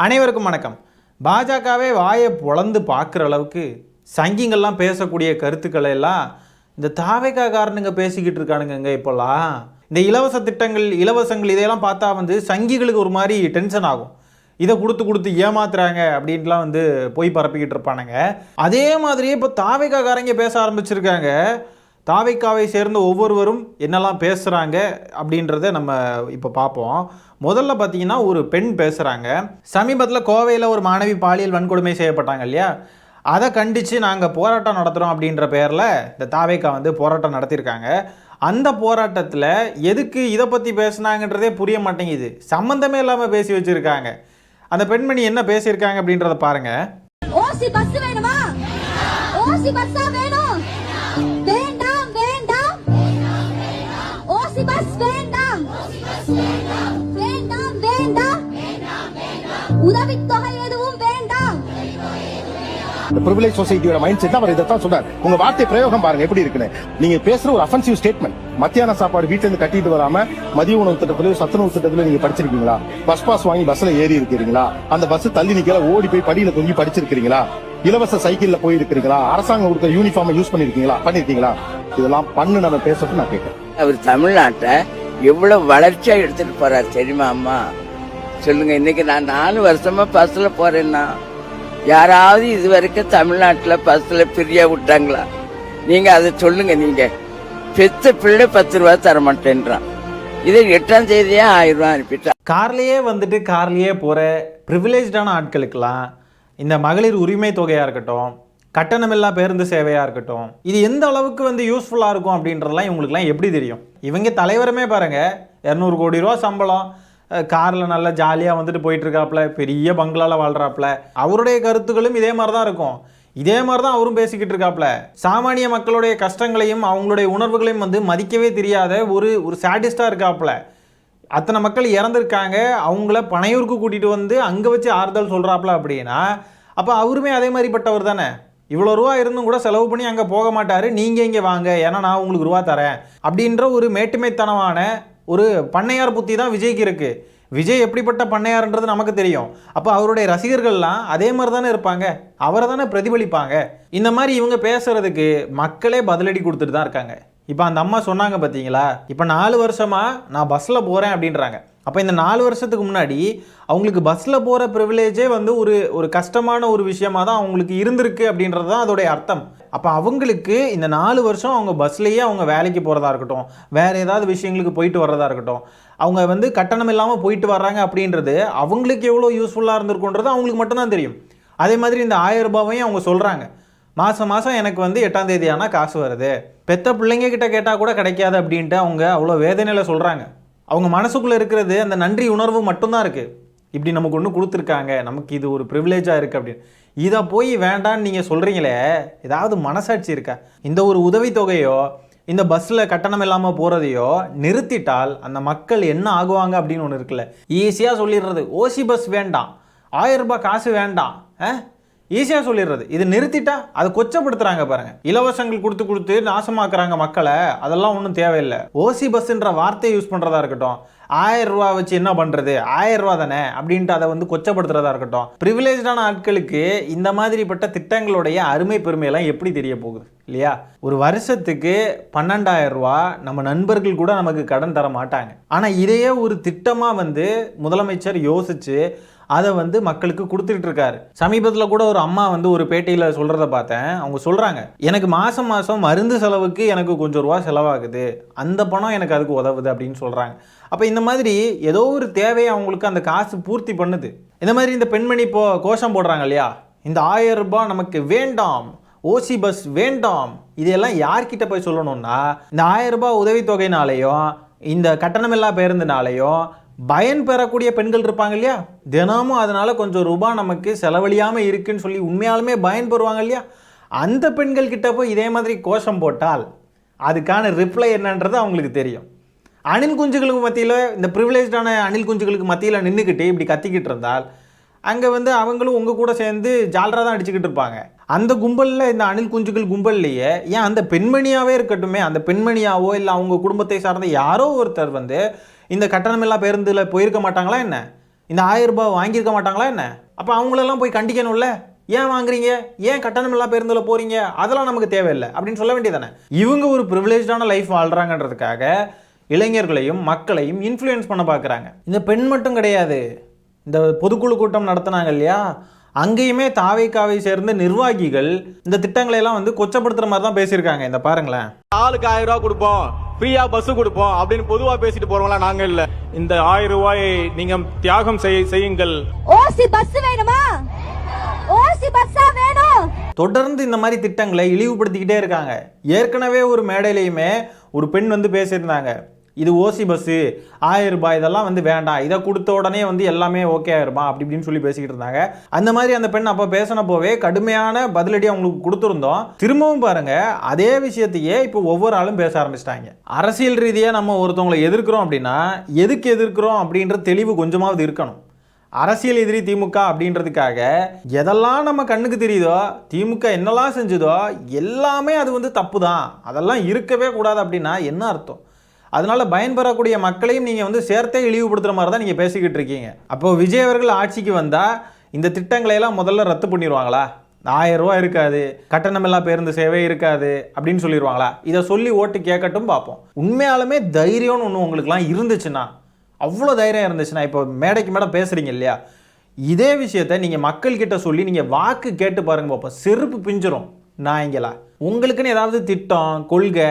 அனைவருக்கும் வணக்கம். பாஜகவே வாயை பொளந்து பார்க்குற அளவுக்கு சங்கிங்கள்லாம் பேசக்கூடிய கருத்துக்களை எல்லாம் இந்த தாவேக்காரனுங்க பேசிக்கிட்டு இருக்கானுங்க. இப்போல்லாம் இந்த இலவச திட்டங்கள் இலவசங்கள் இதையெல்லாம் பார்த்தா சங்கிகளுக்கு ஒரு மாதிரி டென்ஷன் ஆகும். இதை கொடுத்து ஏமாத்துறாங்க அப்படின்ட்டுலாம் போய் பரப்பிக்கிட்டு இருப்பானுங்க. அதே மாதிரியே இப்போ தாவேக்காரங்க பேச ஆரம்பிச்சிருக்காங்க. தாவேக்காவை சேர்ந்த ஒவ்வொருவரும் என்னெல்லாம் பேசுகிறாங்க அப்படின்றத நம்ம இப்போ பார்ப்போம். முதல்ல பார்த்தீங்கன்னா ஒரு பெண் பேசுகிறாங்க. சமீபத்தில் கோவையில் ஒரு மாணவி பாலியல் வன்கொடுமை செய்யப்பட்டாங்க இல்லையா, அதை கண்டித்து நாங்கள் போராட்டம் நடத்துகிறோம் அப்படின்ற பேரில் இந்த தாவேக்கா போராட்டம் நடத்தியிருக்காங்க. அந்த போராட்டத்தில் எதுக்கு இதை பற்றி பேசுனாங்கன்றதே புரிய மாட்டேங்குது. சம்மந்தமே இல்லாமல் பேசி வச்சுருக்காங்க. அந்த பெண்மணி என்ன பேசியிருக்காங்க அப்படின்றத பாருங்கள். ஓசி பஸ் வேணுமா? ஓசி பஸ்ஸா வேணும்? வேண்டாம் வேண்டாம். ஓசி பஸ் வேண்டாம். வேண்டாம் வேண்டாம். உதவித்தொகை எதுவும் வேண்டாம். பிரிவிலேஜ் சொசைட்டியோட மைண்ட் செட் அவர் இதைத்தான் சொல்றாரு. உங்க வார்த்தை பிரயோகம் பாருங்க எப்படி இருக்குன்னு. நீங்க பேசுற ஒரு அஃபென்சிவ் ஸ்டேட்மெண்ட். மத்தியான சாப்பாடு வீட்டுல இருந்து கட்டிட்டு வராம மதிய உணவு திட்டத்திலயோ சத்துணவு திட்டத்திலயோ நீங்க படிச்சிருக்கீங்களா? பஸ் பாஸ் வாங்கி பஸ்ல ஏறி இருக்கிறீங்களா? அந்த பஸ் தள்ளி நிக்கல ஓடி போய் படியில தொங்கி படிச்சிருக்கீங்களா? இலவச சைக்கிள்ல போயிருக்கீங்களா? அரசாங்கம் கொடுத்த யூனிஃபார்ம் யூஸ் பண்ணிருக்கீங்களா? இதெல்லாம் பண்ணு நம்ம பேசுறது நான் கேட்கிறேன். அவர் தமிழ்நாட்டை எவ்வளவு வளர்ச்சியா எடுத்துட்டு போறாரு தெரியுமா அம்மா? சொல்லுங்க. இன்னைக்கு நான் 4 வருஷமா பஸ்ல போறேன்னா யாராவது இது வரைக்கும் தமிழ்நாட்டுல பஸ்ல ஃப்ரீயா விட்டாங்களா? நீங்க அதை சொல்லுங்க. நீங்க பெத்த பிள்ளை 10 ரூபா தர மாட்டேன்றான். இதை 8ஆம் தேதியே 1000 ரூபா அனுப்பிட்டா. கார்லயே போற பிரிவிலேஜான ஆட்களுக்கெல்லாம் இந்த மகளிர் உரிமை தொகையா இருக்கட்டும், கட்டணமில்லா பேருந்து சேவையாக இருக்கட்டும், இது எந்த அளவுக்கு யூஸ்ஃபுல்லாக இருக்கும் அப்படின்றதெல்லாம் இவங்களுக்குலாம் எப்படி தெரியும்? இவங்க தலைவரமே பாருங்கள், 200 கோடி ரூபா சம்பளம், காரில் நல்லா ஜாலியாக போயிட்டுருக்காப்புல, பெரிய பங்களாவில் வாழ்கிறாப்புல. அவருடைய கருத்துக்களும் இதே மாதிரி தான் இருக்கும். இதே மாதிரி தான் அவரும் பேசிக்கிட்டு இருக்காப்புல. சாமானிய மக்களுடைய கஷ்டங்களையும் அவங்களுடைய உணர்வுகளையும் மதிக்கவே தெரியாத ஒரு சாடிஸ்டாக இருக்காப்புல. அத்தனை மக்கள் இறந்துருக்காங்க, அவங்கள பனையூருக்கு கூட்டிகிட்டு அங்கே வச்சு ஆறுதல் சொல்கிறாப்புல. அப்படின்னா அப்போ அவருமே அதே மாதிரிப்பட்டவர் தானே. இவ்வளோ ரூபா இருந்தும் கூட செலவு பண்ணி அங்கே போக மாட்டார். நீங்கள் இங்கே வாங்க, ஏன்னா நான் உங்களுக்கு ரூபா தரேன் அப்படின்ற ஒரு மேட்டுமைத்தனமான ஒரு பண்ணையார் புத்தி தான் விஜய்க்கு இருக்குது. விஜய் எப்படிப்பட்ட பண்ணையார்ன்றது நமக்கு தெரியும். அப்போ அவருடைய ரசிகர்கள்லாம் அதே மாதிரி தானே இருப்பாங்க, அவரை தானே பிரதிபலிப்பாங்க. இந்த மாதிரி இவங்க பேசுகிறதுக்கு மக்களே பதிலடி கொடுத்துட்டு தான் இருக்காங்க. இப்போ அந்த அம்மா சொன்னாங்க பார்த்தீங்களா, இப்போ 4 வருஷமாக நான் பஸ்ஸில் போகிறேன் அப்படின்றாங்க. அப்போ இந்த 4 வருஷத்துக்கு முன்னாடி அவங்களுக்கு பஸ்ஸில் போகிற ப்ரிவிலேஜே ஒரு கஷ்டமான ஒரு விஷயமாக தான் அவங்களுக்கு இருந்திருக்கு அப்படின்றது தான் அதோடைய அர்த்தம். அப்போ அவங்களுக்கு இந்த 4 வருஷம் அவங்க பஸ்லேயே அவங்க வேலைக்கு போகிறதா இருக்கட்டும், வேறு ஏதாவது விஷயங்களுக்கு போயிட்டு வர்றதா இருக்கட்டும், அவங்க கட்டணம் இல்லாமல் போயிட்டு வர்றாங்க அப்படின்றது அவங்களுக்கு எவ்வளோ யூஸ்ஃபுல்லாக இருந்திருக்குன்றது அவங்களுக்கு மட்டும்தான் தெரியும். அதே மாதிரி இந்த 1000 ரூபாவையும் அவங்க சொல்கிறாங்க, மாதம் எனக்கு 8ஆம் தேதி ஆனால் காசு வருது, பெத்த பிள்ளைங்க கிட்ட கேட்டால் கூட கிடைக்காது அப்படின்ட்டு அவங்க அவ்வளோ வேதனையில் சொல்கிறாங்க. அவங்க மனசுக்குள்ளே இருக்கிறது அந்த நன்றி உணர்வு மட்டும்தான் இருக்குது. இப்படி நமக்கு ஒன்று கொடுத்துருக்காங்க, நமக்கு இது ஒரு ப்ரிவிலேஜாக இருக்குது அப்படின்னு. இதை போய் வேண்டான்னு நீங்கள் சொல்கிறீங்களே, ஏதாவது மனசாட்சி இருக்கா? இந்த ஒரு உதவித்தொகையோ இந்த பஸ்ஸில் கட்டணம் இல்லாமல் போகிறதையோ நிறுத்திட்டால் அந்த மக்கள் என்ன ஆகுவாங்க அப்படின்னு ஒன்று இருக்குல்ல. ஈஸியாக சொல்லிடுறது, ஓசி பஸ் வேண்டாம், 1000 ரூபாய் காசு வேண்டாம், ஈஸியாக சொல்லிடுறது. இது நிறுத்திட்டா அதை கொச்சப்படுத்துகிறாங்க பாருங்கள். இலவசங்கள் கொடுத்து நாசமாக்குறாங்க மக்களை. அதெல்லாம் ஒன்றும் தேவையில்லை. ஓசி பஸ்ன்ற வார்த்தையை யூஸ் பண்ணுறதா இருக்கட்டும், 1000 ரூபா வச்சு என்ன பண்ணுறது, 1000 ரூபா தானே அப்படின்ட்டு அதை கொச்சப்படுத்துறதா இருக்கட்டும். ப்ரிவிலேஜான ஆட்களுக்கு இந்த மாதிரிப்பட்ட திட்டங்களுடைய அருமை பெருமையெல்லாம் எப்படி தெரிய போகுது இல்லையா? ஒரு வருஷத்துக்கு 12,000 ரூபா நம்ம நண்பர்கள் கூட நமக்கு கடன் தர மாட்டாங்க. ஆனால் இதையே ஒரு திட்டமாக முதலமைச்சர் யோசிச்சு அதை மக்களுக்கு கொடுத்துட்டு இருக்காரு. சமீபத்தில் கூட ஒரு அம்மா ஒரு பேட்டியில் சொல்கிறத பார்த்தேன். அவங்க சொல்கிறாங்க, எனக்கு மாதம் மருந்து செலவுக்கு எனக்கு கொஞ்சம் ரூபா செலவாகுது, அந்த பணம் எனக்கு அதுக்கு உதவுது அப்படின்னு சொல்கிறாங்க. அப்போ இந்த மாதிரி ஏதோ ஒரு தேவையை அவங்களுக்கு அந்த காசு பூர்த்தி பண்ணுது. இந்த மாதிரி இந்த பெண்மணி இப்போ கோஷம் போடுறாங்க இல்லையா, இந்த 1000 ரூபாய் நமக்கு வேண்டாம், ஓசி பஸ் வேண்டாம். இதெல்லாம் யார்கிட்ட போய் சொல்லணும்னா, இந்த 1000 ரூபாய் உதவித்தொகைனாலேயும் இந்த கட்டணமில்லா பேருந்துனாலேயும் பயன் பெறக்கூடிய பெண்கள் இருப்பாங்க இல்லையா, தினமும் அதனால் கொஞ்சம் ரூபாய் நமக்கு செலவழியாமல் இருக்குன்னு சொல்லி உண்மையாலுமே பயன் பெறுவாங்க இல்லையா, அந்த பெண்கள் கிட்ட போய் இதே மாதிரி கோஷம் போட்டால் அதுக்கான ரிப்ளை என்னன்றது அவங்களுக்கு தெரியும். அணில் குஞ்சுகளுக்கு மத்தியில், இந்த ப்ரிவிலேஜான அணில் குஞ்சுகளுக்கு மத்தியில் நின்றுக்கிட்டு இப்படி கத்திக்கிட்டு இருந்தால் அங்கே அவங்களும் உங்கள் கூட சேர்ந்து ஜாலராக தான் அடிச்சுக்கிட்டு இருப்பாங்க. அந்த கும்பலில், இந்த அணில் குஞ்சுகள் கும்பல்லையே ஏன் அந்த பெண்மணியாகவே இருக்கட்டுமே, அந்த பெண்மணியாவோ இல்லை அவங்க குடும்பத்தை சார்ந்த யாரோ ஒருத்தர் இந்த கட்டணமில்லா பேருந்தில் போயிருக்க மாட்டாங்களா என்ன? இந்த 1000 ரூபாய் வாங்கியிருக்க மாட்டாங்களா என்ன? அப்போ அவங்களெல்லாம் போய் கண்டிக்கணும்ல. ஏன் வாங்குறீங்க, ஏன் கட்டணம் இல்லா பேருந்தில் போறீங்க, அதெல்லாம் நமக்கு தேவையில்லை அப்படின்னு சொல்ல வேண்டியதானே. இவங்க ஒரு ப்ரிவிலேஜான லைஃப் வாழ்றாங்கன்றதுக்காக இளைஞர்களையும் மக்களையும் இன்ஃப்ளூயன்ஸ் பண்ண பார்க்குறாங்க. இந்த பெண் மட்டும் கிடையாது, இந்த பொதுக்குழு கூட்டம் நடத்தினாங்க இல்லையா, அங்கேயுமே தாவேக்காவை சேர்ந்த நிர்வாகிகள் இந்த திட்டங்களை எல்லாம் வந்து கொச்சப்படுத்துற மாதிரி தான் பேசியிருக்காங்க. இந்த பாருங்களேன். ஆளுக்கு 1000 ரூபாய் கொடுப்போம், ஃப்ரீயா பஸ் கொடுப்போம் அப்படின்னு பொதுவா பேசிட்டு போறவங்களா நாங்க இல்ல. இந்த 1000 ரூபாயை நீங்க தியாகம் செய்யுங்கள். ஓசி பஸ் வேணுமா? ஓசி பஸ்ஸா வேணும். தொடர்ந்து இந்த மாதிரி திட்டங்களை இழிவுபடுத்திக்கிட்டே இருக்காங்க. ஏற்கனவே ஒரு மேடையிலையுமே ஒரு பெண் வந்து பேசியிருந்தாங்க, இது ஓசி பஸ்ஸு 1000 ரூபாய் இதெல்லாம் வந்து வேண்டாம், இதை கொடுத்த உடனே வந்து எல்லாமே ஓகே ஆயிருமா அப்படி இப்படின்னு சொல்லி பேசிக்கிட்டு இருந்தாங்க. அந்த மாதிரி அந்த பெண் அப்போ பேசினப்போவே கடுமையான பதிலடி அவங்களுக்கு கொடுத்துருந்தோம். திரும்பவும் பாருங்க, அதே விஷயத்தையே இப்போ ஒவ்வொரு ஆளும் பேச ஆரம்பிச்சிட்டாங்க. அரசியல் ரீதியாக நம்ம ஒருத்தவங்களை எதிர்க்கிறோம் அப்படின்னா எதுக்கு எதிர்க்கிறோம் அப்படின்ற தெளிவு கொஞ்சமாவது இருக்கணும். அரசியல் எதிரி திமுக அப்படின்றதுக்காக எதெல்லாம் நம்ம கண்ணுக்கு தெரியுதோ, திமுக என்னெல்லாம் செஞ்சதோ எல்லாமே அது வந்து தப்பு தான், அதெல்லாம் இருக்கவே கூடாது அப்படின்னா என்ன அர்த்தம்? அதனால பயன்பெறக்கூடிய மக்களையும் நீங்கள் வந்து சேர்த்தே இழிவுபடுத்துகிற மாதிரி தான் நீங்கள் பேசிக்கிட்டு இருக்கீங்க. அப்போது விஜய் அவர்கள் ஆட்சிக்கு வந்தால் இந்த திட்டங்களை எல்லாம் முதல்ல ரத்து பண்ணிடுவாங்களா? 1000 ரூபா இருக்காது, கட்டணமில்லா பேருந்து சேவை இருக்காது அப்படின்னு சொல்லிடுவாங்களா? இதை சொல்லி ஓட்டு கேட்கட்டும் பார்ப்போம். உண்மையாலுமே தைரியம்னு ஒன்று உங்களுக்குலாம் இருந்துச்சுன்னா, அவ்வளோ தைரியம் இருந்துச்சுன்னா, இப்போ மேடைக்கு மேடம் பேசுகிறீங்க இல்லையா, இதே விஷயத்தை நீங்கள் மக்கள்கிட்ட சொல்லி நீங்கள் வாக்கு கேட்டு பாருங்க பார்ப்போம். செருப்பு பிஞ்சிரும் நாய்ங்களா. உங்களுக்குன்னு ஏதாவது திட்டம், கொள்கை,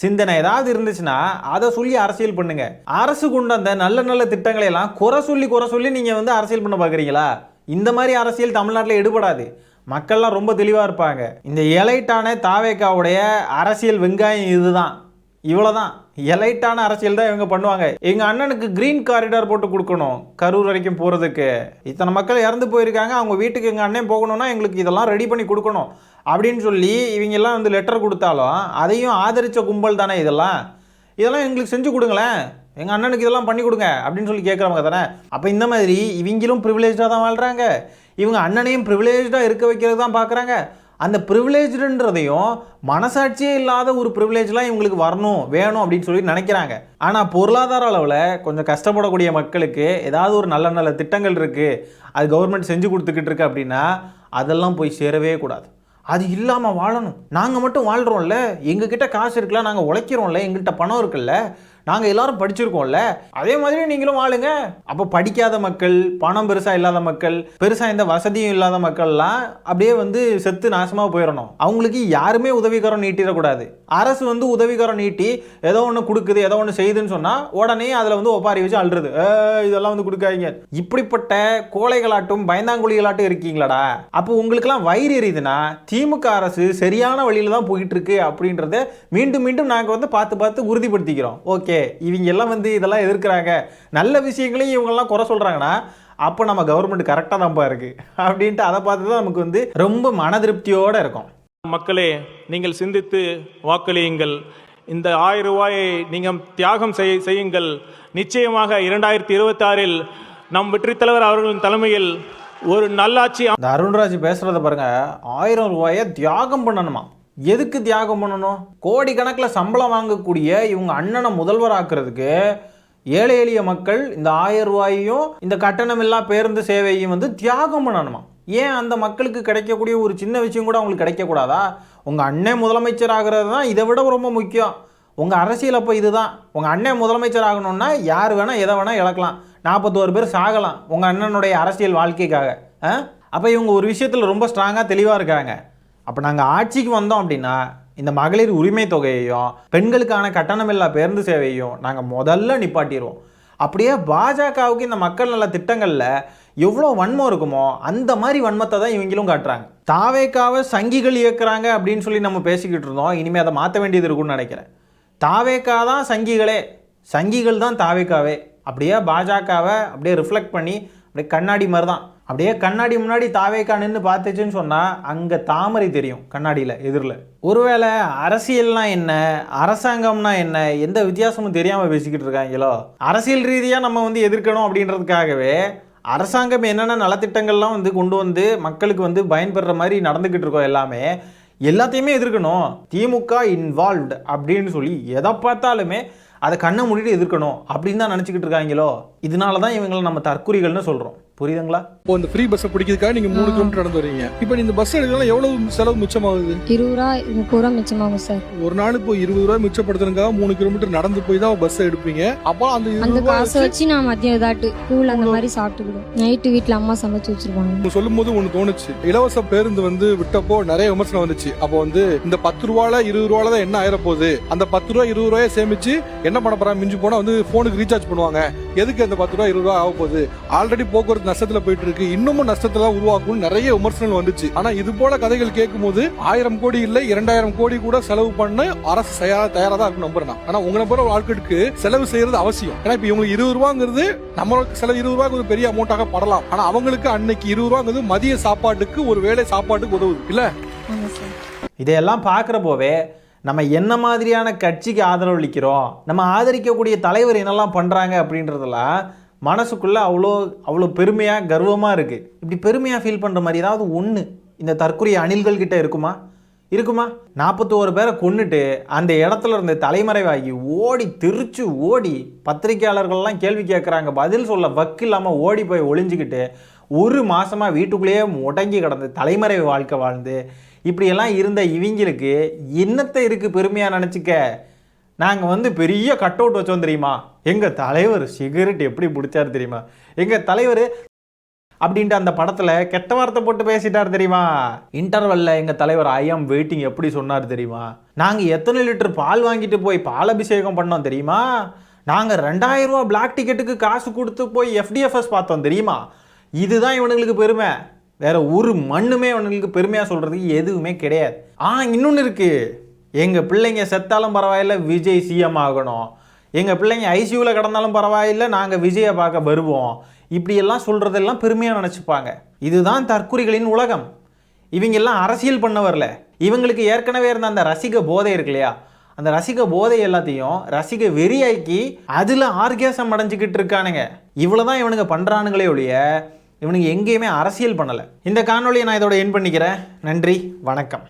சிந்தனை ஏதாவது இருந்துச்சுன்னா அதை சொல்லி அரசியல் பண்ணுங்க. அரசு கொண்டு வந்த நல்ல நல்ல திட்டங்களை எல்லாம் குறை சொல்லி நீங்கள் வந்து அரசியல் பண்ண பார்க்குறீங்களா? இந்த மாதிரி அரசியல் தமிழ்நாட்டில் எடுபடாது. மக்கள்லாம் ரொம்ப தெளிவாக இருப்பாங்க. இந்த எலைட்டான தாவேக்காவுடைய அரசியல் வெங்காயம் இதுதான், இவ்வளோதான். எலைட்டான அரசியல் தான் இவங்க பண்ணுவாங்க. எங்கள் அண்ணனுக்கு கிரீன் காரிடார் போட்டு கொடுக்கணும், கரூர் வரைக்கும் போகிறதுக்கு. இத்தனை மக்கள் இறந்து போயிருக்காங்க, அவங்க வீட்டுக்கு எங்கள் அண்ணன் போகணும்னா எங்களுக்கு இதெல்லாம் ரெடி பண்ணி கொடுக்கணும் அப்படின்னு சொல்லி இவங்கெல்லாம் வந்து லெட்டர் கொடுத்தாலும் அதையும் ஆதரித்த கும்பல் தானே இதெல்லாம். இதெல்லாம் எங்களுக்கு செஞ்சு கொடுங்களேன், எங்கள் அண்ணனுக்கு இதெல்லாம் பண்ணி கொடுங்க அப்படின்னு சொல்லி கேட்குறவங்க தானே. அப்போ இந்த மாதிரி இவங்களும் ப்ரிவிலேஜாக தான் வாழ்கிறாங்க, இவங்க அண்ணனையும் ப்ரிவிலேஜாக இருக்க வைக்கிறது தான் பார்க்குறாங்க. அந்த ப்ரிவிலேஜ்ன்றதையும் மனசாட்சியே இல்லாத ஒரு ப்ரிவிலேஜ்லாம் இவங்களுக்கு வரணும், வேணும் அப்படின்னு சொல்லி நினைக்கிறாங்க. ஆனால் பொருளாதார அளவில் கொஞ்சம் கஷ்டப்படக்கூடிய மக்களுக்கு ஏதாவது ஒரு நல்ல நல்ல திட்டங்கள் இருக்குது, அது கவர்மெண்ட் செஞ்சு கொடுத்துக்கிட்டு இருக்கு அப்படின்னா அதெல்லாம் போய் சேரவே கூடாது. அது இல்லாமல் வாழணும். நாங்கள் மட்டும் வாழ்கிறோம்ல, எங்ககிட்ட காசு இருக்குல்ல, நாங்கள் உழைக்கிறோம்ல, எங்கள்கிட்ட பணம் இருக்குல்ல, நாங்கள் எல்லாரும் படிச்சிருக்கோம்ல, அதே மாதிரி நீங்களும் வாழுங்க. அப்போ படிக்காத மக்கள், பணம் பெருசாக இல்லாத மக்கள், பெருசாக எந்த வசதியும் இல்லாத மக்கள்லாம் அப்படியே வந்து செத்து நாசமாக போயிடணும். அவங்களுக்கு யாருமே உதவிகரம் நீட்டிடக்கூடாது. அரசு வந்து உதவிகரம் நீட்டி ஏதோ ஒன்று கொடுக்குது, ஏதோ ஒன்று செய்யுதுன்னு சொன்னால் உடனே அதில் வந்து ஒப்பாரி வச்சு அழுறது, இதெல்லாம் வந்து கொடுக்காதீங்க. இப்படிப்பட்ட கோழைகளாட்டும் பயந்தாங்குழிகளாட்டும் இருக்கீங்களாடா. அப்போ உங்களுக்கெல்லாம் வயிறு எரியுதுன்னா திமுக அரசு சரியான வழியில் தான் போயிட்டு இருக்கு அப்படின்றத மீண்டும் மீண்டும் நாங்கள் வந்து பார்த்து உறுதிப்படுத்திக்கிறோம். ஓகே, இவங்க எல்லாம் வந்து இதெல்லாம் எதிர்க்கிறாங்க, நல்ல விஷயங்களையும் இவங்கெல்லாம் குறை சொல்கிறாங்கன்னா அப்போ நம்ம கவர்மெண்ட் கரெக்டாக தான்ப்பா இருக்கு அப்படின்ட்டு அதை பார்த்து தான் நமக்கு வந்து ரொம்ப மன திருப்தியோடு இருக்கும். மக்களே, நீங்கள் சிந்தித்து வாக்களியுங்கள். இந்த 1000 ரூபாயை நீங்கள் தியாகம் செய்யுங்கள். நிச்சயமாக 2026 நம் வெற்றி தலைவர் அவர்களின் தலைமையில் ஒரு நல்லாட்சி. இந்த அருண்ராஜ் பேசுறத பாருங்க, 1000 ரூபாயை தியாகம் பண்ணணுமா? எதுக்கு தியாகம் பண்ணணும்? கோடிக்கணக்கில் சம்பளம் வாங்கக்கூடிய இவங்க அண்ணனை முதல்வராக்குறதுக்கு ஏழை எளிய மக்கள் இந்த 1000 ரூபாயையும் இந்த கட்டணமில்லா பேருந்து சேவையும் வந்து தியாகம் பண்ணணுமா? ஏன் அந்த மக்களுக்கு கிடைக்கக்கூடிய ஒரு சின்ன விஷயம் கூட அவங்களுக்கு கிடைக்கக்கூடாதா? உங்கள் அண்ணன் முதலமைச்சர் ஆகிறது தான் இதை விட ரொம்ப முக்கியம். உங்கள் அரசியல் அப்போ இதுதான். உங்கள் அண்ணன் முதலமைச்சர் ஆகணும்னா யார் வேணால் எதை வேணால் இழக்கலாம், 41 பேர் சாகலாம் உங்கள் அண்ணனுடைய அரசியல் வாழ்க்கைக்காக. அப்போ இவங்க ஒரு விஷயத்தில் ரொம்ப ஸ்ட்ராங்காக தெளிவாக இருக்காங்க. அப்போ நாங்கள் ஆட்சிக்கு வந்தோம் அப்படின்னா இந்த மகளிர் உரிமை தொகையையும் பெண்களுக்கான கட்டணமில்லா பேருந்து சேவையும் நாங்கள் முதல்ல நிப்பாட்டிடுவோம். அப்படியே பாஜகவுக்கு இந்த மக்கள் நல திட்டங்களில் எவ்வளோ வன்மம் இருக்குமோ அந்த மாதிரி வன்மத்தை தான் இவங்களும் காட்டுறாங்க. தாவேக்காவை சங்கிகள் இயக்குறாங்க அப்படின்னு சொல்லி நம்ம பேசிக்கிட்டு இருந்தோம். இனிமேல் அதை மாற்ற வேண்டியது இருக்குன்னு நினைக்கிறேன். தாவேக்கா தான் சங்கிகளே, சங்கிகள் தான் தாவேக்காவே. அப்படியே பாஜகவை அப்படியே ரிஃப்ளெக்ட் பண்ணி அப்படியே கண்ணாடி மாதிரி தான், அப்படியே கண்ணாடி முன்னாடி தாவேக்கா நின்று பார்த்துச்சுன்னு சொன்னால் அங்கே தாமரை தெரியும் கண்ணாடியில் எதிரில். ஒருவேளை அரசியல்னா என்ன, அரசாங்கம்னா என்ன, எந்த வித்தியாசமும் தெரியாமல் பேசிக்கிட்டு இருக்காங்களோ. அரசியல் ரீதியாக நம்ம வந்து எதிர்க்கணும் அப்படின்றதுக்காகவே அரசாங்கம் என்னென்ன நலத்திட்டங்கள்லாம் வந்து கொண்டு வந்து மக்களுக்கு வந்து பயன்பெற மாதிரி நடந்துக்கிட்டு இருக்கோம், எல்லாத்தையுமே எதிர்க்கணும். திமுக இன்வால்வ்டு அப்படின்னு சொல்லி எதை பார்த்தாலுமே அதை கண்ணை மூடிட்டு எதிர்க்கணும் அப்படின்னு தான் நினச்சிக்கிட்டு இருக்காங்களோ. இதனால தான் இவங்களை நம்ம தற்குறிகள்னு சொல்கிறோம். புரியுதுங்களா? இப்போ இந்த ஃப்ரீ பஸ் பிடிக்கிறதுக்காக நீங்க 3 கிலோமீட்டர் நடந்து வரீங்க. இப்போ இந்த பஸ் எடுக்கலாம் எவ்வளவு செலவு மிச்சமாகுது? 20 ரூபா 30 ரூபா மிச்சமாகும் சார். ஒரு நாள் இப்போ 20 ரூபாய் மிச்சப்படுத்துறதுக்காக 3 கிலோமீட்டர் நடந்து போய் தான் பஸ் எடுப்பீங்க. அப்போ அந்த காசை வச்சு நான் மதியம் ஏதாட்டு கூழ் அந்த மாதிரி சாப்பிட்டுக்கிடும். நைட்டு வீட்டுல அம்மா சமைச்சு வச்சிருப்பாங்க. சொல்லும் போது ஒண்ணு தோணுச்சு, இலவச பேருந்து விட்டப்போ நிறைய விமர்சனம் வந்துச்சு. அப்போ இந்த 10 ரூபால 20 ரூபால தான் என்ன ஆயிர போகுது, அந்த 10 ரூபாய் 20 ரூபாயை சேமிச்சு என்ன பண்ண போறாங்க, மிஞ்சி போனா போனுக்கு ரீசார்ஜ் பண்ணுவாங்க, எதுக்கு அந்த 10 ரூபாய் 20 ரூபாய் ஆக போகுது, ஆல்ரெடி போக்குவரத்து நஷ்டத்துல போயிட்டு இருக்கு, இன்னமும் நஷ்டத்துல உருவாக்கும் நிறைய விமர்சனங்கள் வந்துச்சு. ஆனா இது போல கதைகள் கேட்கும் போது 1000 கோடி இல்ல 2000 கோடி கூட செலவு பண்ண அரசு தயாரா தான் இருக்கு நம்புறேன். ஆனா உங்களை போற ஆட்களுக்கு செலவு செய்யறது அவசியம். ஏன்னா இப்ப இவங்களுக்கு 20 ரூபாங்கிறது நம்மளுக்கு செலவு 20 ரூபாய்க்கு ஒரு பெரிய அமௌண்டாக படலாம். ஆனா அவங்களுக்கு அன்னைக்கு 20 ரூபாங்கிறது மதிய சாப்பாட்டுக்கு ஒரு வேளை சாப்பாட்டுக்கு உதவுது இல்ல. இதையெல்லாம் பார்க்குறப்போவே நம்ம என்ன மாதிரியான கட்சிக்கு ஆதரவளிக்கிறோம், நம்ம ஆதரிக்கக்கூடிய தலைவர் என்னெல்லாம் பண்ணுறாங்க அப்படின்றதெல்லாம் மனசுக்குள்ளே அவ்வளோ பெருமையாக கர்வமாக இருக்குது. இப்படி பெருமையாக ஃபீல் பண்ணுற மாதிரி ஏதாவது ஒன்று இந்த தற்கொலை அணில்கள் கிட்ட இருக்குமா? 41 பேரை கொன்னுட்டு அந்த இடத்துல இருந்து தலைமறைவாகி ஓடி பத்திரிகையாளர்கள்லாம் கேள்வி கேட்குறாங்க, பதில் சொல்ல வக்கு இல்லாமல் ஓடி போய் ஒளிஞ்சிக்கிட்டு 1 மாதமாக வீட்டுக்குள்ளேயே முடங்கி கிடந்து தலைமறைவு வாழ்க்கை வாழ்ந்து இப்படியெல்லாம் இருந்த இவங்களுக்கு என்னத்தை இருக்குது பெருமையாக நினச்சிக்க. நாங்கள் பெரிய கட் அவுட் வச்சோம் தெரியுமா, எங்கள் தலைவர் சிகரெட் எப்படி பிடிச்சார் தெரியுமா, எங்கள் தலைவர் அப்படின்ட்டு அந்த படத்தில் கெட்ட வார்த்தை போட்டு பேசிட்டார் தெரியுமா, இன்டர்வெல்ல எங்கள் தலைவர் ஐ ஆம் வெயிட்டிங் எப்படி சொன்னார் தெரியுமா, நாங்கள் எத்தனை லிட்டர் பால் வாங்கிட்டு போய் பாலபிஷேகம் பண்ணோம் தெரியுமா, நாங்கள் 2000 ரூபா பிளாக் டிக்கெட்டுக்கு காசு கொடுத்து போய் FDFS பார்த்தோம் தெரியுமா. இதுதான் இவனுங்களுக்கு பெருமை. வேற ஒரு மண்ணுமே இவனுங்களுக்கு பெருமையாக சொல்கிறதுக்கு எதுவுமே கிடையாது. இன்னொன்று இருக்குது, எங்கள் பிள்ளைங்க செத்தாலும் பரவாயில்ல விஜய் சிஎம் ஆகணும், எங்கள் பிள்ளைங்க ஐசியூவில் கிடந்தாலும் பரவாயில்லை நாங்கள் விஜயை பார்க்க வருவோம், இப்படியெல்லாம் சொல்கிறதெல்லாம் பெருமையாக நினச்சிப்பாங்க. இதுதான் தற்குறிகளின் உலகம். இவங்கெல்லாம் அரசியல் பண்ண வரல, இவங்களுக்கு ஏற்கனவே இருந்த அந்த ரசிக போதை இருக்கு இல்லையா, அந்த ரசிக போதை எல்லாத்தையும் ரசிக வெறியாக்கி அதில் ஆர்கேசம் அடைஞ்சிக்கிட்டு இருக்கானுங்க. இவ்வளோ தான் இவனுங்க பண்ணுறானுங்களே ஒழிய இவனுங்க எங்கேயுமே அரசியல் பண்ணலை. இந்த காணொலியை நான் இதோட என் பண்ணிக்கிறேன். நன்றி, வணக்கம்.